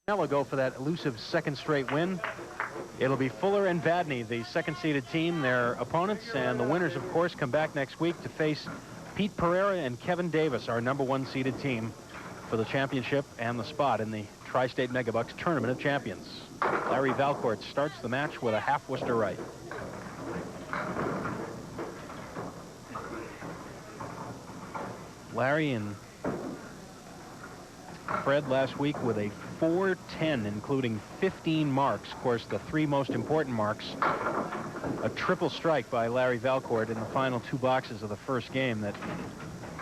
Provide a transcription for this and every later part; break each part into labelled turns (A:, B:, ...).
A: Will go for that elusive second straight win. It'll be Fuller and Vadney, the second-seeded team, their opponents, and the winners, of course, come back next week to face Pete Pereira and Kevin Davis, our #1 seeded team, for the championship and the spot in the Tri-State Megabucks Tournament of Champions. Larry Valcourt starts the match with a half Worcester right. Larry and Fred last week with a 410, including 15 marks. Of course, the 3 most important marks. A triple strike by Larry Valcourt in the final 2 boxes of the first game that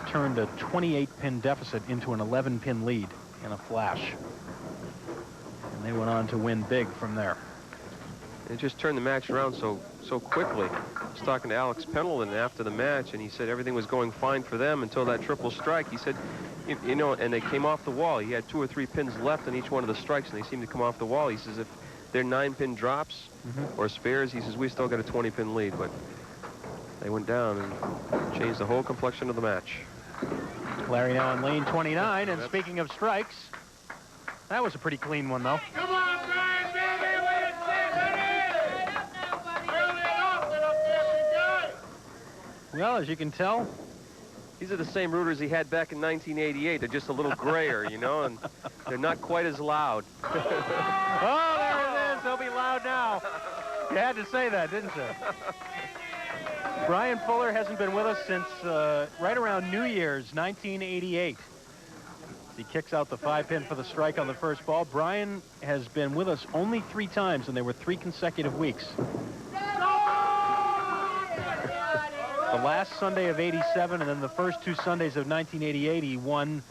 A: turned a 28-pin deficit into an 11-pin lead in a flash. And they went on to win big from there.
B: It just turned the match around so quickly. I was talking to Alex Pendleton after the match, and he said everything was going fine for them until that triple strike. He said, you know, and they came off the wall. He had 2 or 3 pins left on each one of the strikes, and they seemed to come off the wall. He says if they're 9-pin drops or spares, he says we still got a 20-pin lead, but they went down and changed the whole complexion of the match.
A: Larry now in lane 29, and speaking of strikes, that was a pretty clean one, though.
C: Come on, Brian, baby,
A: well, as you can tell,
B: these are the same rooters he had back in 1988. They're just a little grayer, you know, and they're not quite as loud.
A: Oh, there it is. They'll be loud now. You had to say that, didn't you? Brian Fuller hasn't been with us since right around New Year's 1988. He kicks out the 5-pin for the strike on the first ball. Brian has been with us only 3 times, and they were 3 consecutive weeks. The last Sunday of '87 and then the first 2 Sundays of 1988, he won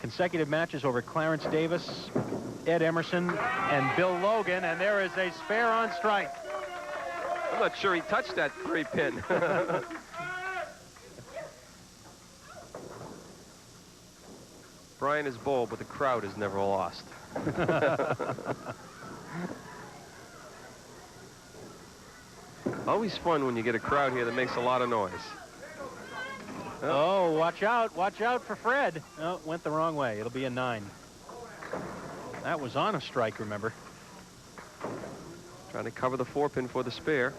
A: consecutive matches over Clarence Davis, Ed Emerson, and Bill Logan, and there is a spare on strike.
B: I'm not sure he touched that 3-pin. Brian is bold, but the crowd is never lost. Always fun when you get a crowd here that makes a lot of noise.
A: Oh, watch out for Fred. Oh, went the wrong way. It'll be a 9. That was on a strike, remember.
B: Trying to cover the 4-pin for the spare.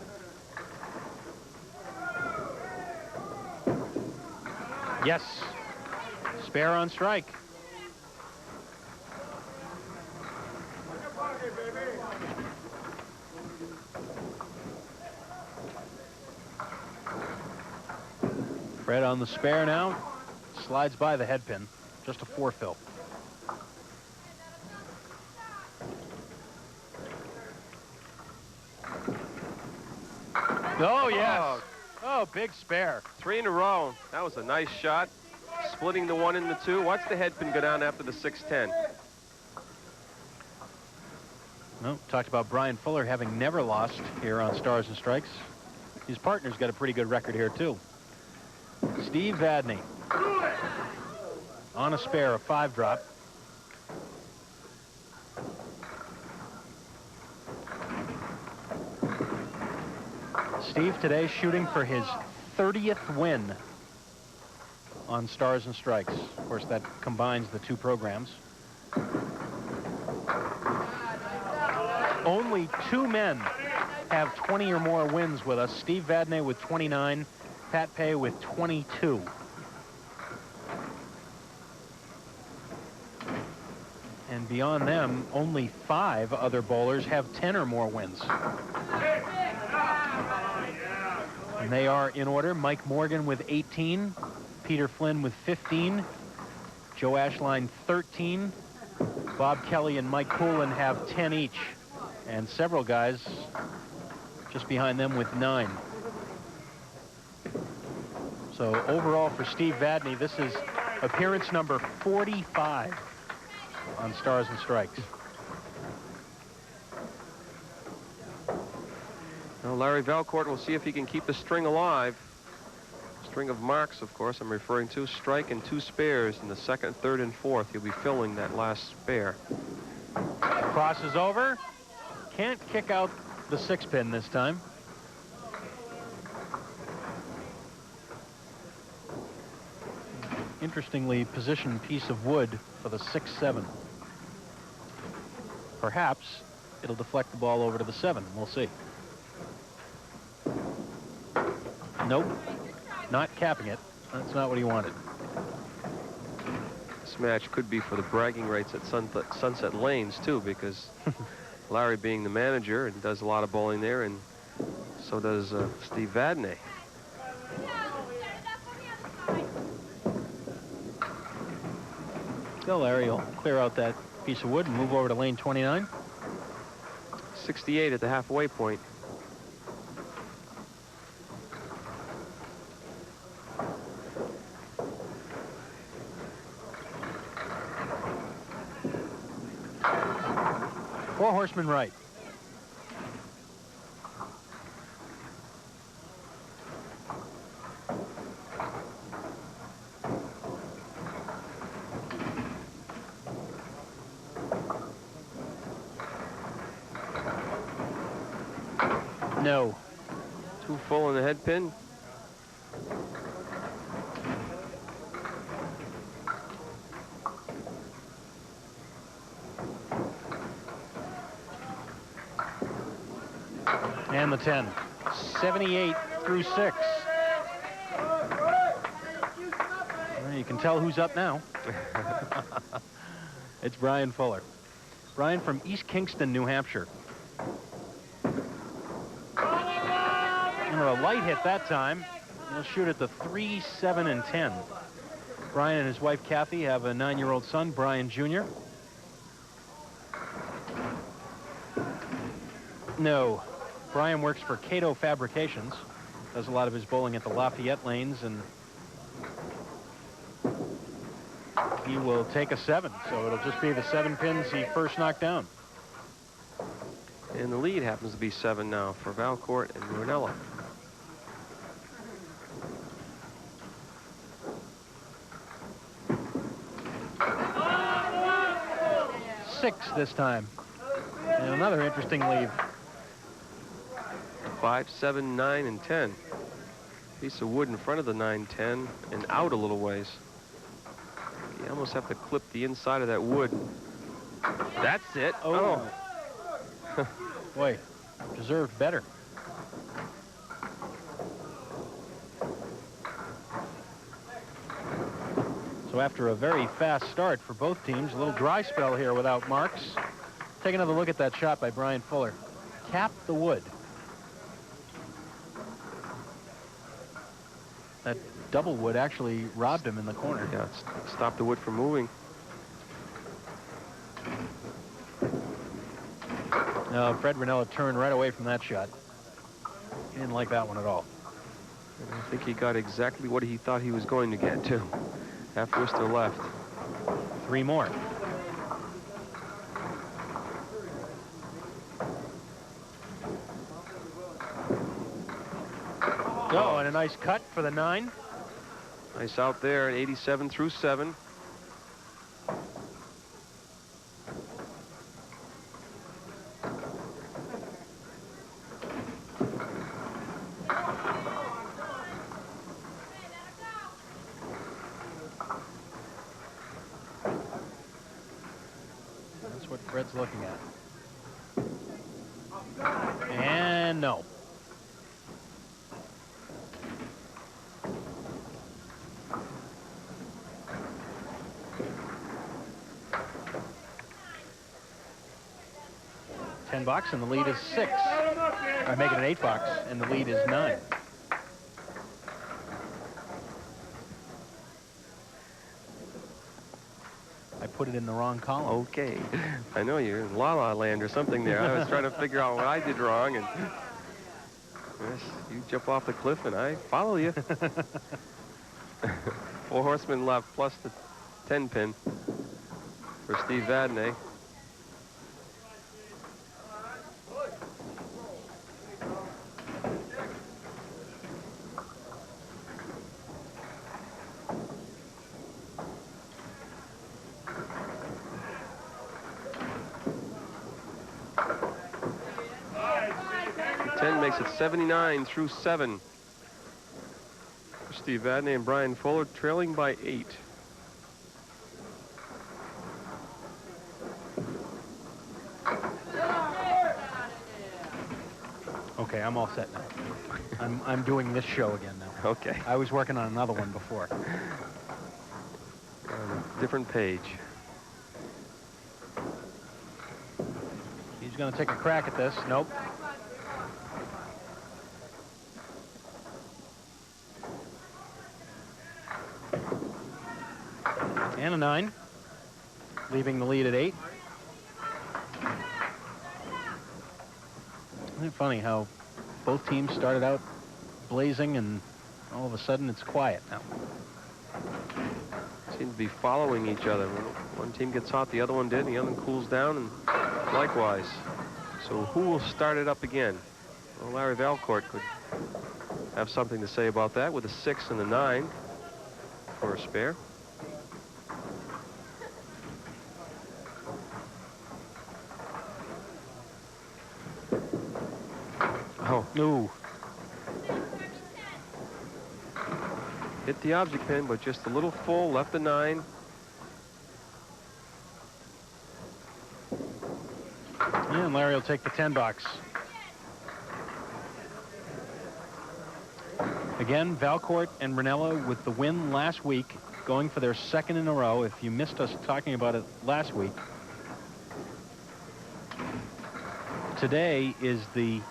A: Yes, spare on strike. Fred on the spare now, slides by the head pin, just a 4-fill. Oh, yes. Oh, big spare.
B: 3 in a row. That was a nice shot. Splitting the 1 and the 2. Watch the head pin go down after the 610.
A: No, talked about Brian Fuller having never lost here on Stars and Strikes. His partner's got a pretty good record here, too. Steve Vadney on a spare, a 5-drop. Steve today shooting for his 30th win on Stars and Strikes. Of course, that combines the 2 programs. Only 2 men have 20 or more wins with us. Steve Vadney with 29, Pat Pay with 22. And beyond them, only 5 other bowlers have 10 or more wins. And they are in order: Mike Morgan with 18, Peter Flynn with 15, Joe Ashline 13, Bob Kelly and Mike Poulin have 10 each, and several guys just behind them with 9. So overall for Steve Vadney, this is appearance number 45 on Stars and Strikes.
B: Now Larry Valcourt will see if he can keep the string alive. String of marks, of course, I'm referring to. Strike and 2 spares in the 2nd, 3rd, and 4th. He'll be filling that last spare.
A: Crosses over. Can't kick out the 6-pin this time. Interestingly positioned piece of wood for the 6-7. perhaps it'll deflect the ball over to the 7. We'll see. Nope, not capping it. That's not what he wanted.
B: This match could be for the bragging rights at Sunset Lanes, too, because Larry being the manager and does a lot of bowling there, and so does Steve Vadney.
A: So Larry will clear out that piece of wood and move over to lane 29.
B: 68 at the halfway point.
A: Four horsemen right. No.
B: Too full in the head pin.
A: And the 10. 78 through 6. Well, you can tell who's up now. It's Brian Fuller. Brian from East Kingston, New Hampshire. And a light hit that time. He'll shoot at the 3, 7, and 10. Brian and his wife Kathy have a 9-year-old son, Brian Jr. No. Brian works for Cato Fabrications. Does a lot of his bowling at the Lafayette lanes, and he will take a 7. So it'll just be the 7 pins he first knocked down.
B: And the lead happens to be 7 now for Valcourt and Ruonala.
A: 6 this time. And another interesting leave.
B: 5, 7, 9, and 10. Piece of wood in front of the 9, 10, and out a little ways. You almost have to clip the inside of that wood. That's it.
A: Oh. Boy, deserved better. So after a very fast start for both teams, a little dry spell here without marks. Take another look at that shot by Brian Fuller. Tap the wood. That double wood actually robbed him in the corner.
B: Yeah, it stopped the wood from moving.
A: No, Fred Ruonala turned right away from that shot. He didn't like that one at all.
B: And I think he got exactly what he thought he was going to get, too. Half twister left.
A: 3 more. Oh, and a nice cut for the 9.
B: Nice out there at 87 through 7.
A: That's what Fred's looking at. And no. $10 and the lead is 6. I make it an $8 and the lead is 9. I put it in the wrong column.
B: Okay. I know you're in La La Land or something there. I was trying to figure out what I did wrong, and yes, you jump off the cliff and I follow you. 4 horsemen left plus the 10 pin for Steve Vadney. Makes it 79 through 7. Steve Vadney and Brian Fuller trailing by 8.
A: Okay, I'm all set now. I'm doing this show again now.
B: Okay.
A: I was working on another one before.
B: Different page.
A: He's going to take a crack at this. Nope. And a 9, leaving the lead at 8. Isn't it funny how both teams started out blazing and all of a sudden it's quiet now?
B: Seem to be following each other. When one team gets hot, the other one did, and the other one cools down, and likewise. So who will start it up again? Well, Larry Valcourt could have something to say about that with a 6 and a 9 for a spare. Oh,
A: no.
B: Hit the object pin, but just a little full, left a 9.
A: And Larry will take the 10 box. Again, Valcourt and Ruonala with the win last week, going for their 2nd in a row. If you missed us talking about it last week, today is the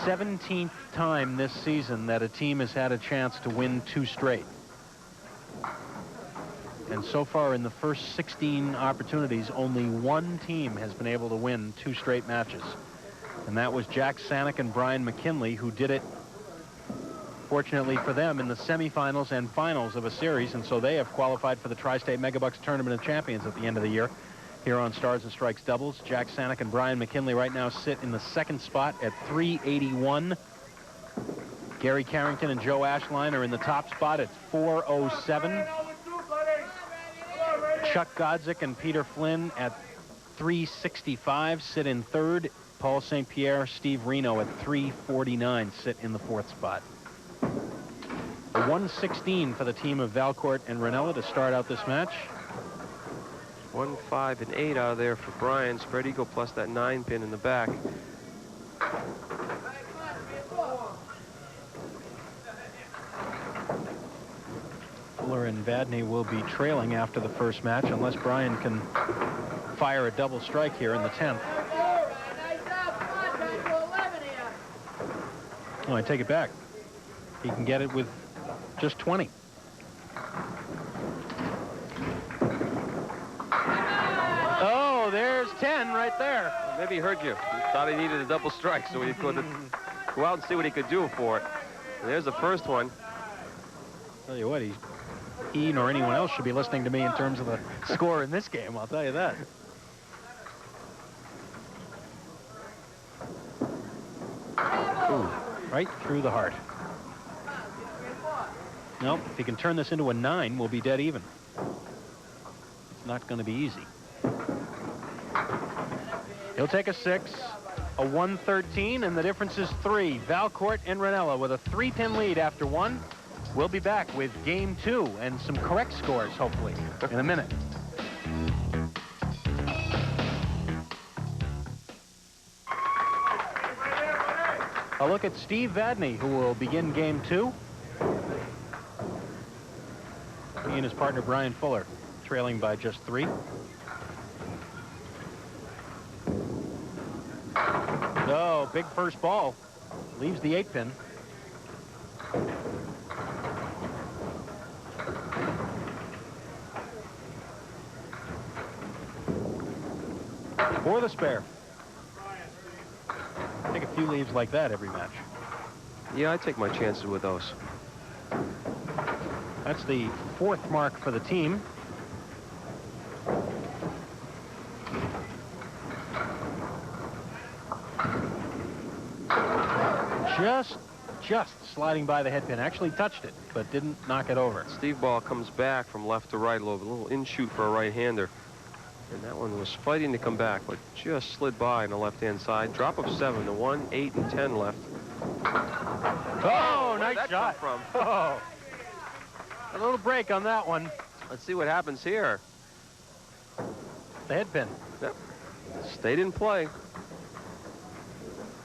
A: 17th time this season that a team has had a chance to win 2 straight. And so far in the first 16 opportunities, only one team has been able to win 2 straight matches. And that was Jack Sanek and Brian McKinley, who did it, fortunately for them, in the semifinals and finals of a series. And so they have qualified for the Tri-State Megabucks Tournament of Champions at the end of the year here on Stars and Strikes Doubles. Jack Sanek and Brian McKinley right now sit in the 2nd spot at 381. Gary Carrington and Joe Ashline are in the top spot at 407. Chuck Godzik and Peter Flynn at 365 sit in 3rd. Paul St. Pierre, Steve Reno at 349 sit in the 4th spot. A 116 for the team of Valcourt and Ruonala to start out this match.
B: 1, 5, and 8 out of there for Brian. Spread eagle plus that 9 pin in the back.
A: Fuller and Vadney will be trailing after the first match unless Brian can fire a double strike here in the 10th. Oh, I take it back. He can get it with just 20. Oh, there's 10 right there.
B: Well, maybe he heard you. He thought he needed a double strike, so he could go out and see what he could do for it. And there's the first one.
A: Tell you what, he nor anyone else should be listening to me in terms of the score in this game, I'll tell you that. Ooh, right through the heart. Nope, if he can turn this into a 9, we'll be dead even. It's not going to be easy. He'll take a 6, a 113, and the difference is 3. Valcourt and Ruonala with a 3-pin lead after 1. We'll be back with game 2 and some correct scores, hopefully, in a minute. A look at Steve Vadney, who will begin game 2. He and his partner Brian Fuller trailing by just 3. Oh, big first ball. Leaves the 8-pin. For the spare. Take a few leaves like that every match.
B: Yeah, I take my chances with those.
A: That's the 4th mark for the team. Just sliding by the head pin. Actually touched it, but didn't knock it over.
B: Steve ball comes back from left to right a little in-shoot for a right-hander. And that one was fighting to come back, but just slid by on the left-hand side. Drop of 7 to 1, 8, and 10 left.
A: Oh, nice
B: Where'd that
A: shot.
B: come from?
A: Oh, a little break on that one.
B: Let's see what happens here.
A: The head pin.
B: Yep. Stayed in play.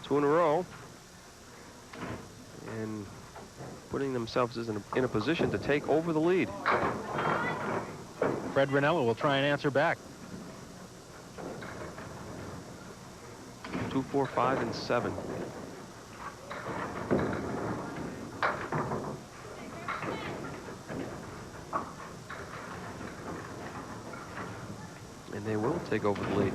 B: 2 in a row. And putting themselves in a position to take over the lead.
A: Fred Ruonala will try and answer back.
B: 2, 4, 5, and 7. And they will take over the lead.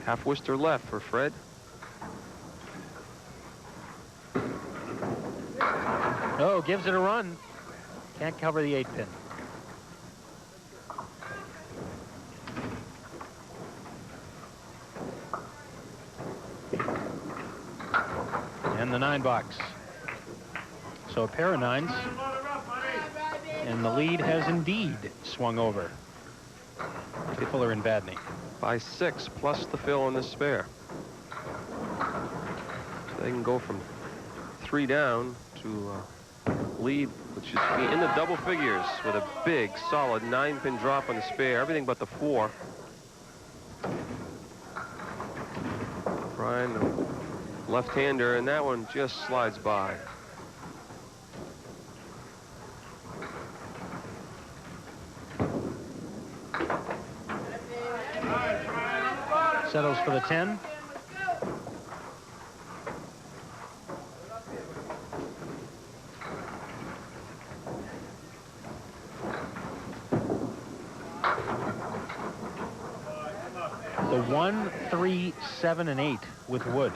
B: Half Worcester left for Fred.
A: Oh, gives it a run. Can't cover the 8-pin. And the 9 box. So a pair of 9s. And the lead has indeed swung over to Fuller and Vadney.
B: By 6 plus the fill on this spare. So they can go from 3 down to lead, which should be in the double figures with a big, solid 9-pin drop on the spare. Everything but the 4. Brian, the left-hander, and that one just slides by.
A: Settles for the 10. The 1, 3, 7, and 8 with wood.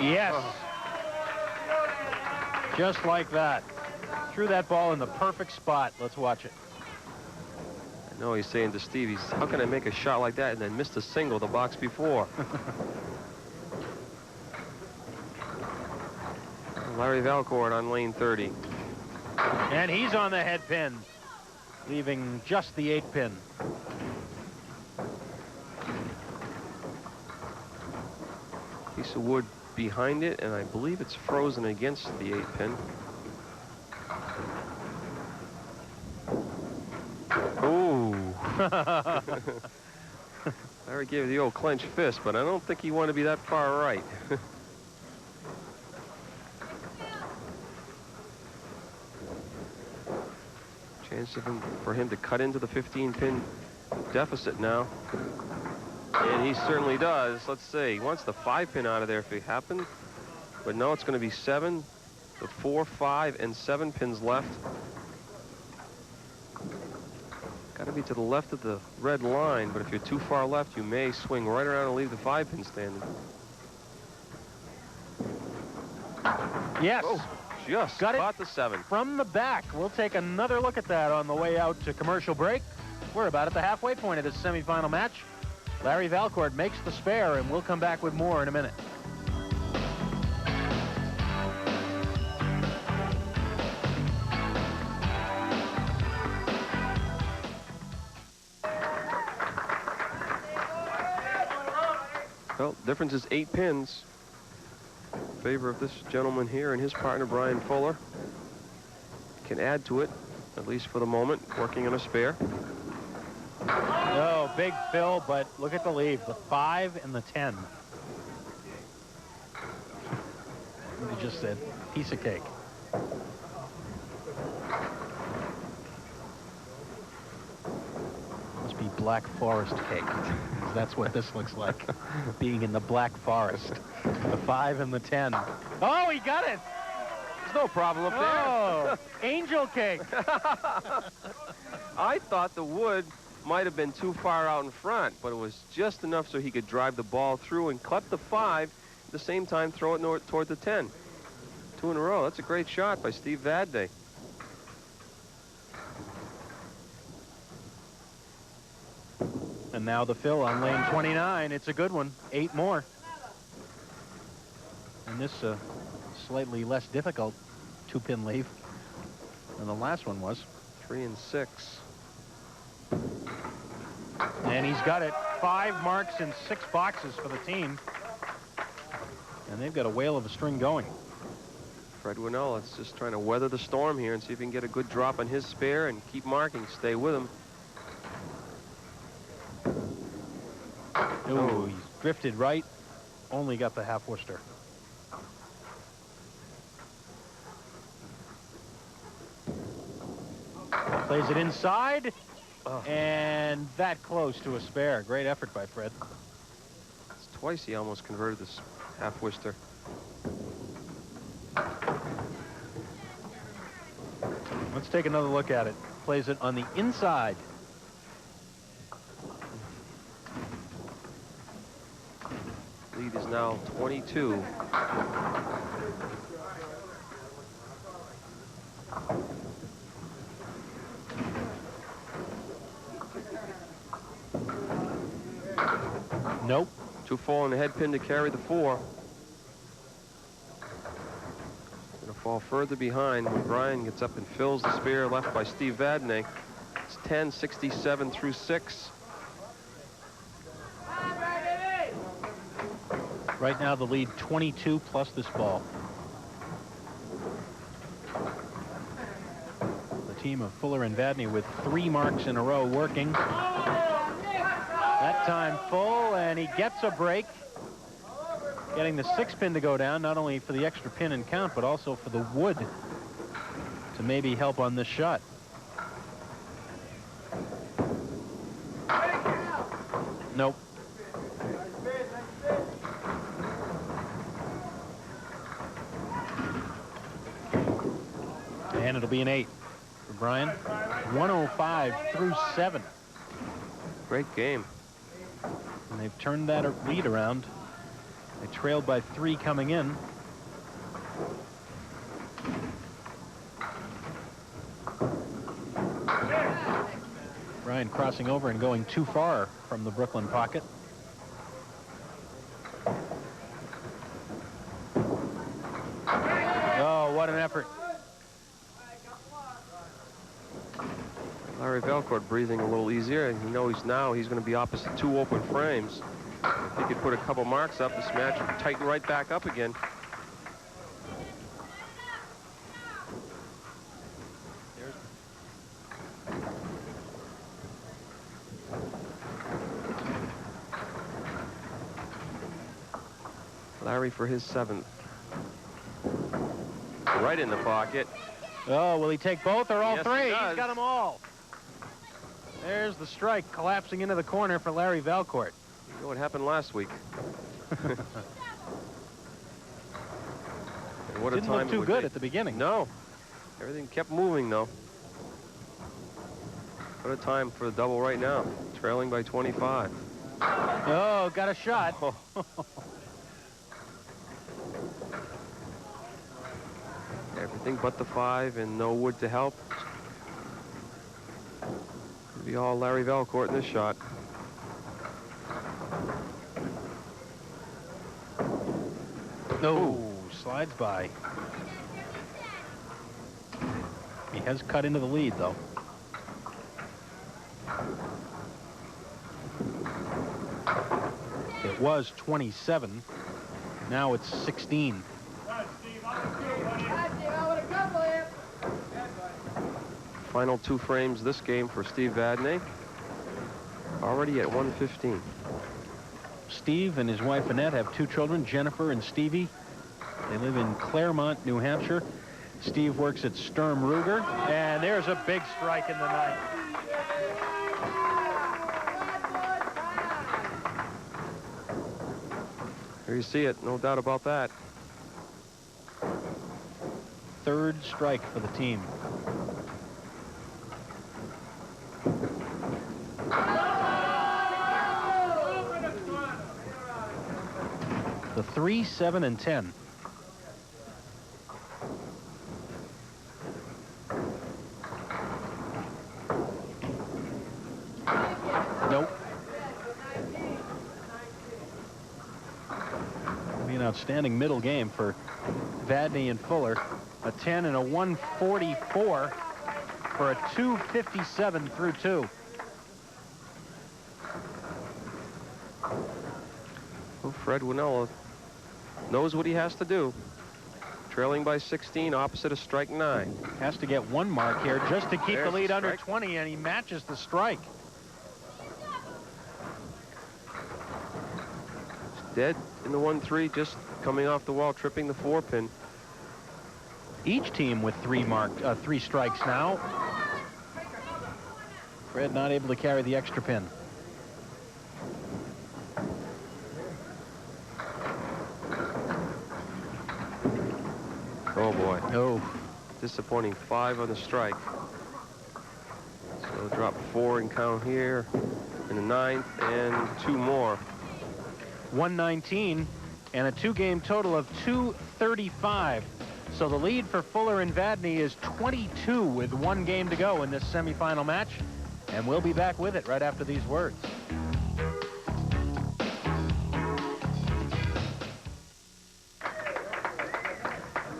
A: Yes. Just like that. Threw that ball in the perfect spot. Let's watch it.
B: I know he's saying to Steve, how can I make a shot like that and then miss the single the box before? Larry Valcourt on lane 30.
A: And he's on the head pin, leaving just the 8-pin.
B: Piece of wood behind it, and I believe it's frozen against the 8-pin. Larry gave it the old clenched fist, but I don't think he wanted to be that far right. Chance for him to cut into the 15-pin deficit now. And he certainly does. Let's see. He wants the 5-pin out of there if it happened. But no, it's going to be 7. The 4, 5, and 7 pins left. Got to be to the left of the red line, but if you're too far left, you may swing right around and leave the 5-pin standing.
A: Yes.
B: Oh, just
A: got
B: caught
A: it
B: the 7.
A: from the back. We'll take another look at that on the way out to commercial break. We're about at the halfway point of this semifinal match. Larry Valcourt makes the spare, and we'll come back with more in a minute.
B: Well, difference is 8 pins in favor of this gentleman here, and his partner, Brian Fuller, can add to it, at least for the moment, working on a spare.
A: Oh, big fill, but look at the leave. The 5 and the 10. You just said piece of cake. Must be Black Forest cake. That's what this looks like, being in the Black Forest. The 5 and the 10. Oh, he got it.
B: There's no problem up there.
A: Oh, angel cake.
B: I thought the wood might have been too far out in front, but it was just enough so he could drive the ball through and clip the 5, at the same time throw it toward the 10. 2 in a row. That's a great shot by Steve Vadney.
A: And now the fill on lane 29. It's a good one. 8 more. And this slightly less difficult 2-pin leave. And the last one was
B: 3 and 6.
A: And he's got it. 5 marks in 6 boxes for the team. And they've got a whale of a string going.
B: Fred Ruonala is just trying to weather the storm here and see if he can get a good drop on his spare and keep marking. Stay with him.
A: Oh, he's drifted right. Only got the half Worcester. Plays it inside.
B: Oh.
A: And that close to a spare. Great effort by Fred.
B: It's twice he almost converted this half Worcester.
A: Let's take another look at it. Plays it on the inside.
B: Lead is now 22.
A: Nope.
B: 2 fall on the head pin to carry the 4. Gonna fall further behind when Brian gets up and fills the spare left by Steve Vadney. It's 10-67 through 6.
A: Right now the lead 22 plus this ball. The team of Fuller and Vadney with 3 marks in a row working. That time full, and he gets a break. Getting the 6 pin to go down, not only for the extra pin and count, but also for the wood to maybe help on this shot. Nope. And it'll be an 8 for Brian. 105 through 7.
B: Great game.
A: And they've turned that lead around. They trailed by 3 coming in. Brian crossing over and going too far from the Brooklyn pocket. Oh, what an effort.
B: Larry Valcourt breathing a little easier, and he knows now he's going to be opposite 2 open frames. If he could put a couple marks up, this match would tighten right back up again. Larry for his 7th. Right in the pocket.
A: Oh, will he take both or all
B: Yes,
A: 3?
B: he does.
A: He's got them all. There's the strike collapsing into the corner for Larry Valcourt.
B: You know what happened last week. And what
A: Didn't
B: a time
A: look too good at the beginning.
B: No. Everything kept moving, though. What a time for the double right now. Trailing by 25.
A: Oh, got a shot.
B: Everything but the 5 and no wood to help. It'll be all Larry Valcourt in this shot.
A: No, slides by. He has cut into the lead, though. It was 27. Now it's 16.
B: Final 2 frames this game for Steve Vadney. Already at 115.
A: Steve and his wife Annette have 2 children, Jennifer and Stevie. They live in Claremont, New Hampshire. Steve works at Sturm Ruger, and there's a big strike in the ninth.
B: Here you see it, no doubt about that.
A: 3rd strike for the team. The 3, 7, and 10. Nope. Be an outstanding middle game for Vadney and Fuller. A 10 and a 144. for a 2:57 through 2.
B: Well, Fred Ruonala knows what he has to do. Trailing by 16, opposite of strike 9.
A: Has to get one mark here just to keep
B: There's
A: the lead
B: the
A: under
B: strike.
A: 20, and he matches the strike.
B: Dead in the 1-3, just coming off the wall, tripping the 4-pin.
A: Each team with three strikes now. Fred not able to carry the extra pin.
B: Oh boy.
A: Oh,
B: Disappointing 5 on the strike. So drop 4 and count here in the 9th, and 2 more.
A: 119 and a 2-game total of 235. So the lead for Fuller and Vadney is 22 with 1 game to go in this semifinal match. And we'll be back with it right after these words.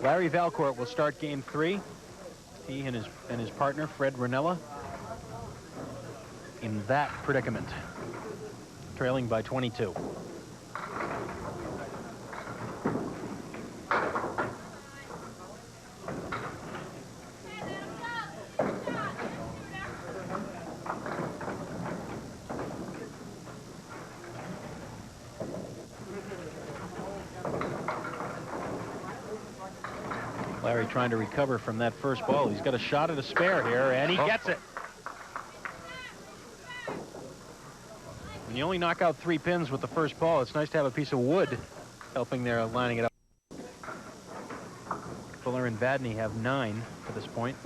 A: Larry Valcourt will start game 3. He and his partner, Fred Ruonala, in that predicament, trailing by 22. Larry trying to recover from that first ball. He's got a shot at a spare here, and he gets it. When you only knock out 3 pins with the first ball, it's nice to have a piece of wood helping there, lining it up. Fuller and Vadney have 9 to this point.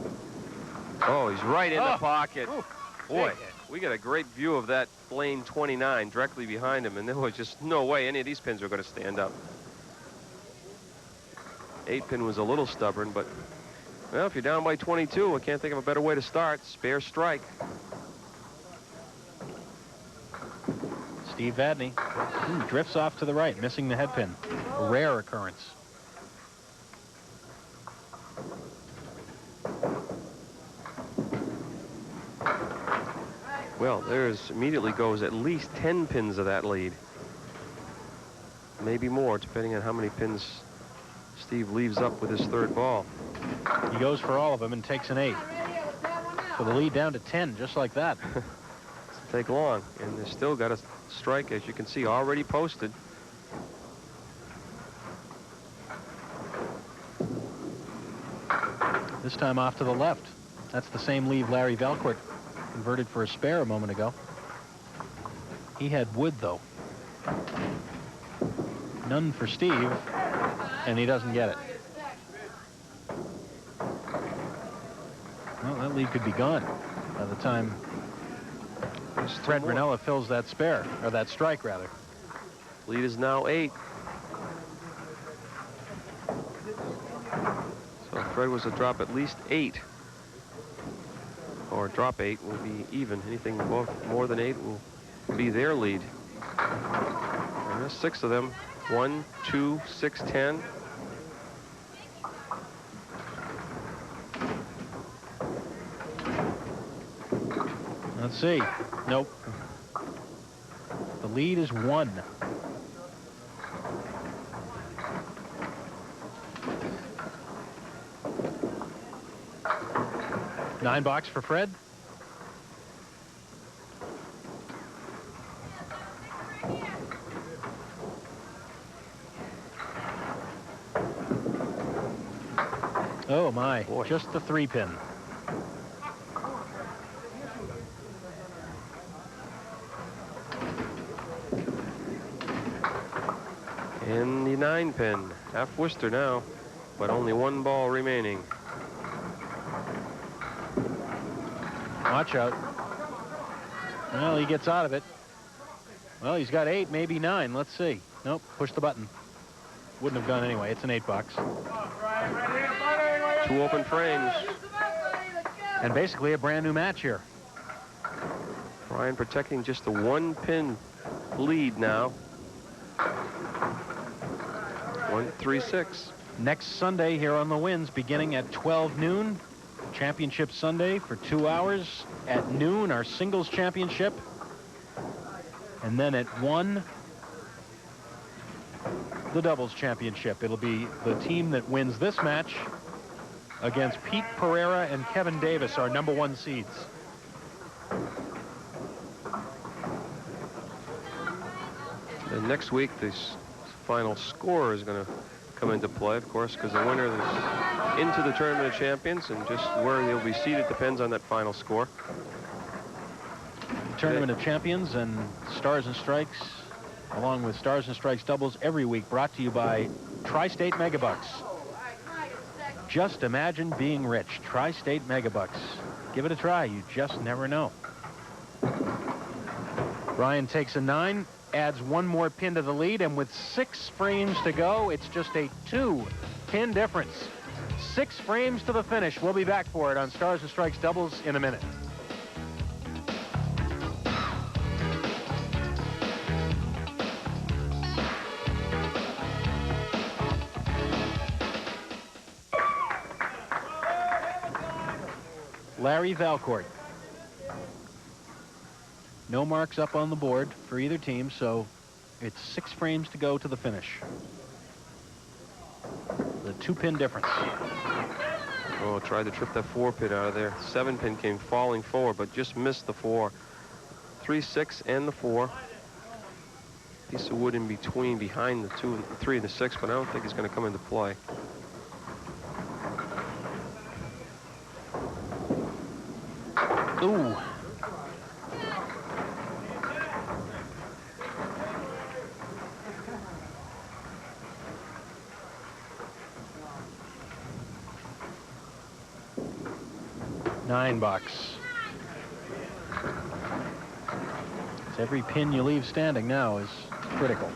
B: Oh, he's right in the pocket.
A: Ooh,
B: Boy,
A: big hit.
B: we got a great view of that lane 29 directly behind him, and there was just no way any of these pins were going to stand up. 8-pin was a little stubborn, but, well, if you're down by 22, I can't think of a better way to start. Spare strike.
A: Steve Vadney drifts off to the right, missing the head pin. A rare occurrence.
B: Well, there's immediately goes at least 10 pins of that lead. Maybe more, depending on how many pins Steve leaves up with his 3rd ball.
A: He goes for all of them and takes an 8. So the lead down to 10, just like that.
B: Doesn't take long, and they've still got a strike, as you can see, already posted.
A: This time off to the left. That's the same leave Larry Valcourt converted for a spare a moment ago. He had wood, though. None for Steve, and he doesn't get it. Well, that lead could be gone by the time Fred Ruonala fills that spare, or that strike, rather.
B: Lead is now 8. So Fred was to drop at least 8. Or drop 8 will be even. Anything more than 8 will be their lead. And there's 6 of them. 1, 2, 6, 10.
A: Let's see. Nope. The lead is 1. $9 for Fred. Oh my,
B: boy.
A: Just the 3-pin.
B: And the 9-pin. Half Worcester now, but only 1 ball remaining.
A: Watch out. Well, he gets out of it. Well, he's got 8, maybe 9. Let's see. Nope, push the button. Wouldn't have gone anyway. It's an $8.
B: 2 open frames.
A: And basically a brand new match here.
B: Brian protecting just the 1-pin lead now. 1-3-6.
A: Next Sunday here on the Winds, beginning at 12 noon. Championship Sunday for 2 hours. At noon, our singles championship. And then at 1, the doubles championship. It'll be the team that wins this match against Pete Pereira and Kevin Davis, our #1 seeds.
B: And next week, this final score is going to come into play, of course, because the winner is into the Tournament of Champions, and just where they'll be seated depends on that final score.
A: Tournament of Champions and Stars and Strikes, along with Stars and Strikes doubles every week, brought to you by Tri-State Megabucks. Just imagine being rich. Tri-State Megabucks. Give it a try. You just never know. Brian takes a 9, adds 1 more pin to the lead, and with 6 frames to go, it's just a 2-pin difference. 6 frames to the finish. We'll be back for it on Stars and Strikes doubles in a minute. Larry Valcourt. No marks up on the board for either team, so it's 6 frames to go to the finish. The 2-pin difference.
B: Oh, tried to trip that 4-pin out of there. 7-pin came falling forward, but just missed the 4. 3, 6, and the 4. Piece of wood in between, behind the 2, and the 3, and the 6, but I don't think it's going to come into play.
A: Ooh. $9. So every pin you leave standing now is critical.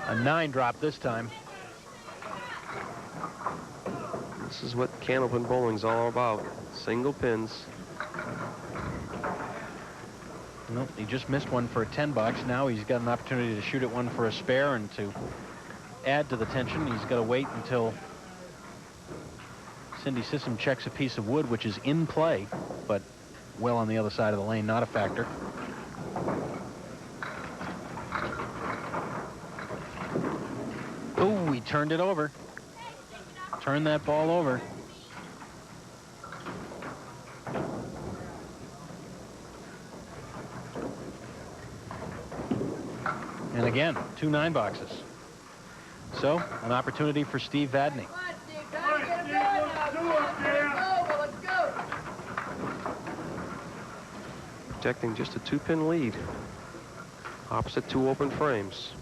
A: A 9 drop this time.
B: This is what candlepin bowling's all about. Single pins.
A: Nope, he just missed one for $10. Now he's got an opportunity to shoot at one for a spare, and to add to the tension, he's got to wait until Cindy Sissom checks a piece of wood, which is in play, but well on the other side of the lane, not a factor. Oh, he turned it over. Turned that ball over. And again, 2 9 boxes. So, an opportunity for Steve Vadney.
B: Protecting just a 2-pin lead. Opposite 2 open frames.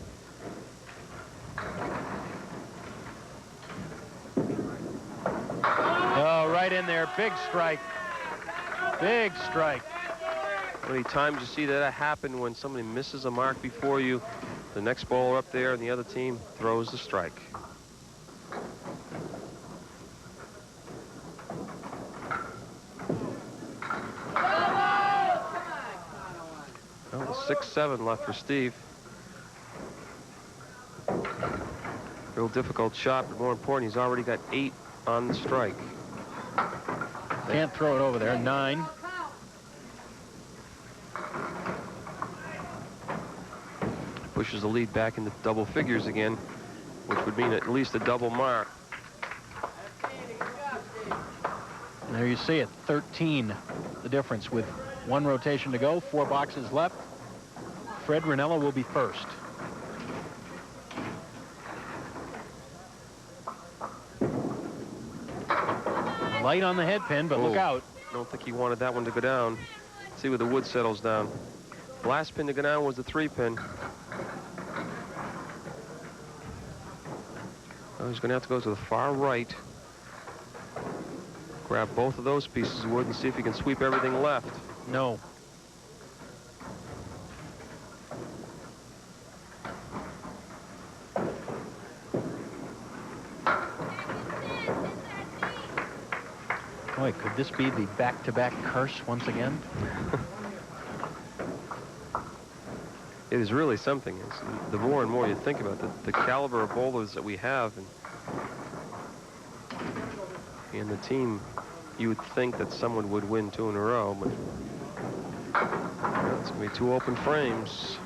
A: Oh, right in there. Big strike. Big strike.
B: How many times you see that happen when somebody misses a mark before you? The next bowler up there and the other team throws the strike. Well, 6-7 left for Steve. Real difficult shot, but more important, he's already got 8 on the strike.
A: Can't throw it over there. 9.
B: Pushes the lead back into double figures again, which would mean at least a double mark.
A: There you see it. 13, the difference with 1 rotation to go, 4 boxes left. Fred Ruonala will be first. Light on the head pin, but look out.
B: I don't think he wanted that one to go down. Let's see where the wood settles down. Last pin to go down was the 3-pin. Oh, he's going to have to go to the far right. Grab both of those pieces of wood and see if he can sweep everything left.
A: No. Boy, could this be the back-to-back curse once again?
B: It is really something. The more and more you think about the caliber of bowlers that we have, and the team, you would think that someone would win 2 in a row, but it's going to be 2 open frames.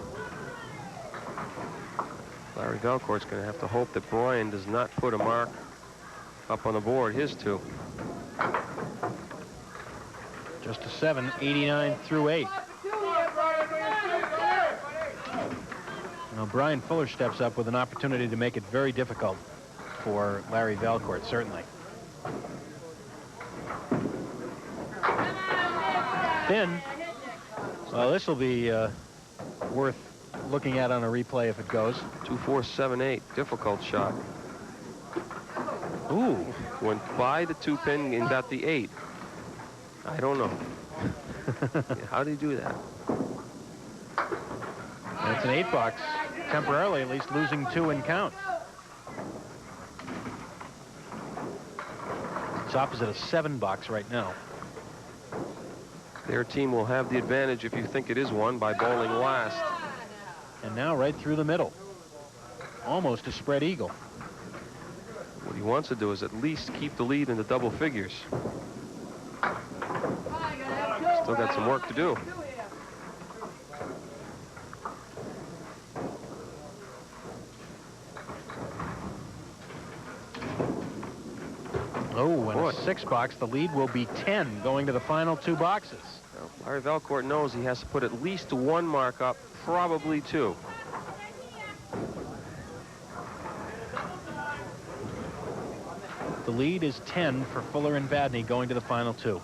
B: Larry Valcourt's going to have to hope that Brian does not put a mark up on the board. His 2.
A: Just a 7, 89 through 8. Now Brian Fuller steps up with an opportunity to make it very difficult for Larry Valcourt, certainly. Thin. Well, this will be worth looking at on a replay if it goes.
B: 2, 4, 7, 8. Difficult shot.
A: Ooh.
B: Went by the 2 pin and got the 8. I don't know. How do you do that?
A: It's an 8 box. Temporarily, at least, losing 2 in count. It's opposite a 7 box right now.
B: Their team will have the advantage if you think it is one by bowling last.
A: And now right through the middle. Almost a spread eagle.
B: What he wants to do is at least keep the lead in the double figures. Still got some work to do.
A: Oh, and a 6 box. The lead will be 10 going to the final 2 boxes.
B: Now, Larry Valcourt knows he has to put at least 1 mark up, probably 2.
A: The lead is 10 for Fuller and Vadney going to the final 2.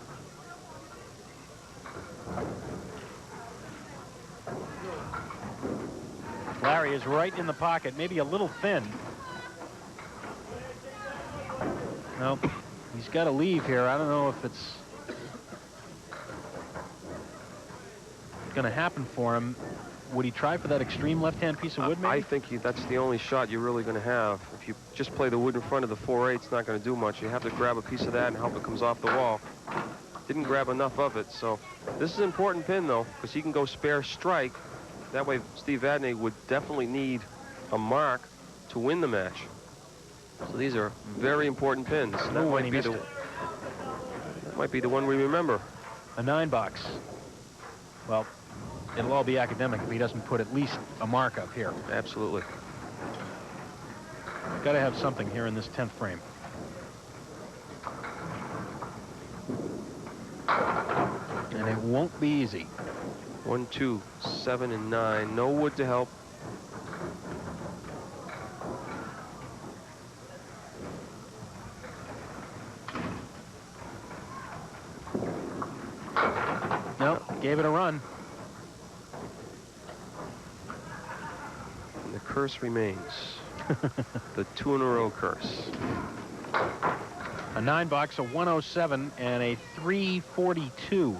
A: Larry is right in the pocket, maybe a little thin. No, he's got to leave here. I don't know if it's going to happen for him. Would he try for that extreme left-hand piece of wood, maybe?
B: I think that's the only shot you're really going to have. If you just play the wood in front of the 4-8, it's not going to do much. You have to grab a piece of that and hope it comes off the wall. Didn't grab enough of it, so this is an important pin, though, because he can go spare strike. That way, Steve Vadney would definitely need a mark to win the match. So these are very important pins. That might be the one we remember.
A: A 9 box. Well, it'll all be academic if he doesn't put at least a mark up here.
B: Absolutely.
A: Got to have something here in this 10th frame. And it won't be easy.
B: 1, 2, 7, and 9. No wood to help.
A: Nope, gave it a run.
B: And the curse remains. The 2 in a row curse.
A: A 9 box, a 107, and a 342.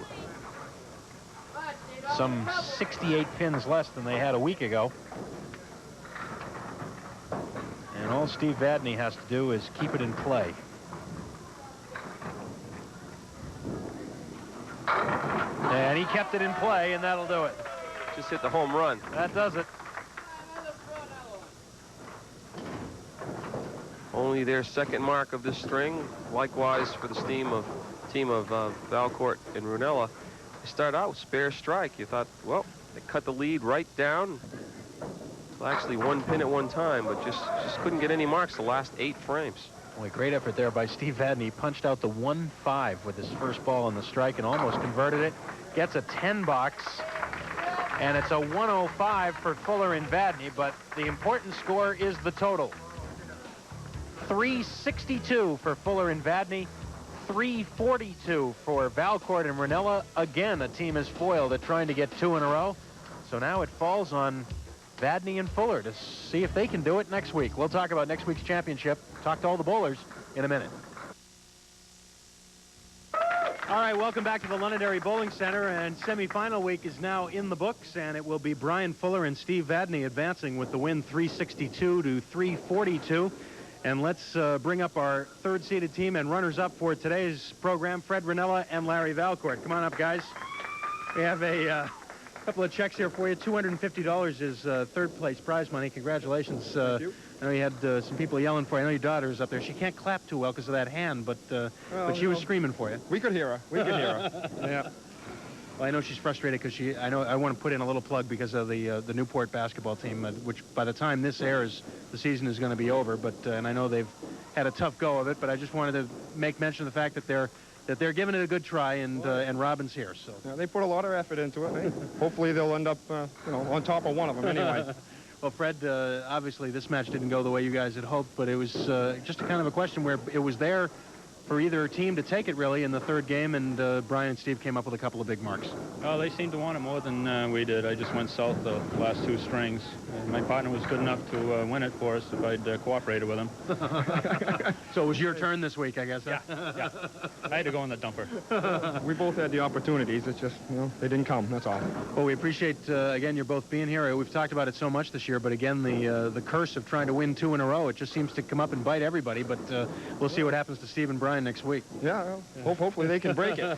A: Some 68 pins less than they had a week ago. And all Steve Vadney has to do is keep it in play. And he kept it in play, and that'll do it.
B: Just hit the home run.
A: That does it.
B: Only their 2nd mark of this string. Likewise for the team of Valcourt and Ruonala. They start out with spare strike. You thought, well, they cut the lead right down. Well, actually 1 pin at one time, but just couldn't get any marks the last 8 frames.
A: Boy, great effort there by Steve Vadney. Punched out the 1-5 with his first ball on the strike and almost converted it. Gets a 10 box, and it's a 105 for Fuller and Vadney, but the important score is the total. 362 for Fuller and Vadney, 342 for Valcourt and Ruonala. Again, a team is foiled at trying to get 2 in a row. So now it falls on Vadney and Fuller to see if they can do it next week. We'll talk about next week's championship, talk to all the bowlers in a minute. All right, welcome back to the Londonderry Bowling Center, and semifinal week is now in the books, and it will be Brian Fuller and Steve Vadney advancing with the win 362 to 342. And let's bring up our third-seeded team and runners-up for today's program, Fred Ruonala and Larry Valcourt. Come on up, guys. We have a couple of checks here for you. $250 is third-place prize money. Congratulations.
D: Thank you.
A: I know you had some people yelling for you. I know your daughter's up there. She can't clap too well because of that hand, but she was screaming for you.
D: We could hear her. We could hear her. Yeah.
A: Well, I know she's frustrated because I want to put in a little plug because of the Newport basketball team, which by the time this airs, the season is going to be over. But and I know they've had a tough go of it. But I just wanted to make mention of the fact that they're giving it a good try, and Robin's here. So
D: Yeah, they put a lot of effort into it. Hopefully they'll end up on top of one of them anyway.
A: Well, Fred, obviously this match didn't go the way you guys had hoped, but it was just kind of a question where it was there for either team to take it, really, in the third game, and Brian and Steve came up with a couple of big marks.
E: Oh, they seemed to want it more than we did. I just went south the last two strings. My partner was good enough to win it for us if I'd cooperated with him.
A: So it was your turn this week, I guess. Huh?
E: Yeah. I had to go in the dumper.
D: We both had the opportunities. It's just, they didn't come. That's all.
A: Well, we appreciate, again, you're both being here. We've talked about it so much this year, but again, the curse of trying to win 2 in a row, it just seems to come up and bite everybody, but we'll see what happens to Steve and Brian next week.
D: Yeah, well, hopefully they can break it.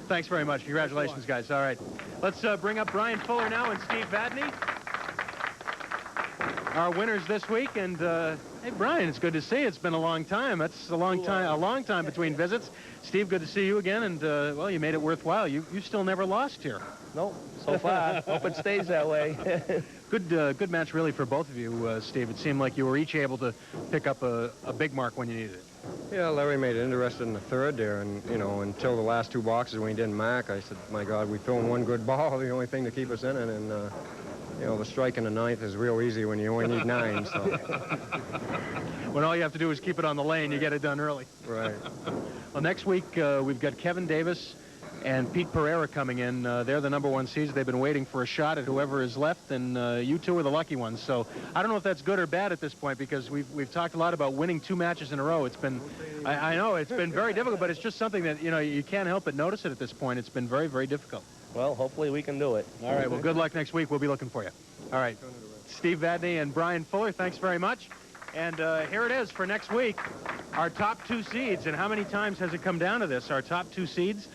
A: Thanks very much. Congratulations, guys. All right. Let's bring up Brian Fuller now and Steve Vadney, our winners this week. And hey, Brian, it's good to see you. It's been a long time. That's a long time between visits. Steve, good to see you again. And well, you made it worthwhile. You still never lost here.
F: No, so far. Hope it stays that way.
A: Good match, really, for both of you, Steve. It seemed like you were each able to pick up a big mark when you needed it.
G: Yeah, Larry made it interesting in the third there, and, until the last 2 boxes when he didn't mark, I said, my God, we thrown one good ball, the only thing to keep us in it, and, the strike in the 9th is real easy when you only need 9, so.
A: When all you have to do is keep it on the lane, you get it done early.
G: Right.
A: Well, next week, we've got Kevin Davis and Pete Pereira coming in. They're the #1 seeds. They've been waiting for a shot at whoever is left, and you two are the lucky ones. So I don't know if that's good or bad at this point, because we've talked a lot about winning 2 matches in a row. It's been, I know it's been very difficult, but it's just something that you can't help but notice it at this point. It's been very, very difficult.
F: Well, hopefully we can do it.
A: All right. Well, good luck next week. We'll be looking for you. All right. Steve Vadney and Brian Fuller, thanks very much. And here it is for next week, our top 2 seeds. And how many times has it come down to this? Our top 2 seeds.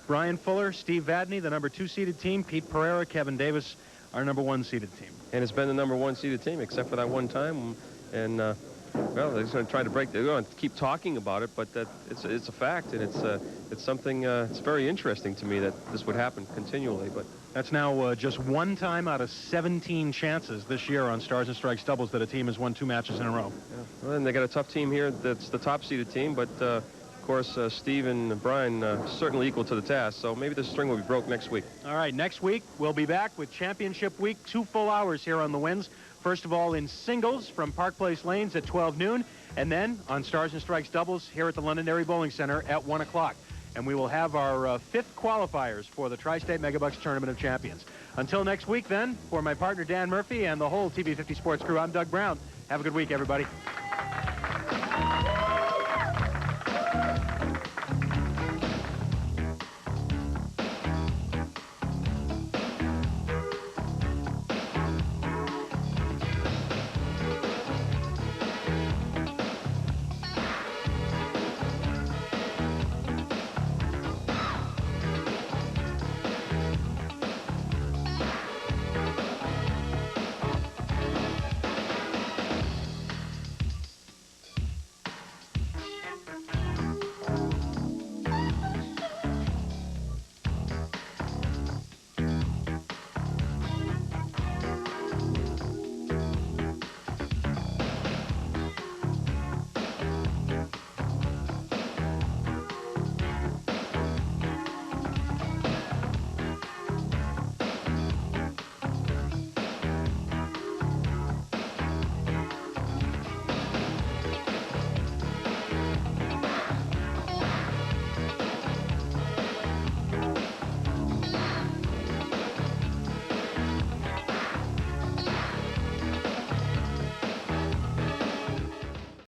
A: Brian Fuller, Steve Vadney, the #2 seeded team. Pete Pereira, Kevin Davis, our #1 seeded team.
B: And it's been the #1 seeded team, except for that one time. And, well, they're just going to try to they're going to keep talking about it, but it's a fact, and it's something, it's very interesting to me that this would happen continually. But
A: that's now just 1 time out of 17 chances this year on Stars and Strikes doubles that a team has won 2 matches in a row.
B: Yeah. Well, and they got a tough team here that's the top seeded team, but of course, Steve and Brian certainly equal to the task, so maybe the string will be broke next week.
A: All right, next week we'll be back with Championship Week, 2 full hours here on the Winds. First of all in singles from Park Place Lanes at 12 noon, and then on Stars and Strikes doubles here at the Londonderry Bowling Center at 1 o'clock. And we will have our 5th qualifiers for the Tri-State Megabucks Tournament of Champions. Until next week, then, for my partner Dan Murphy and the whole TV50 Sports crew, I'm Doug Brown. Have a good week, everybody.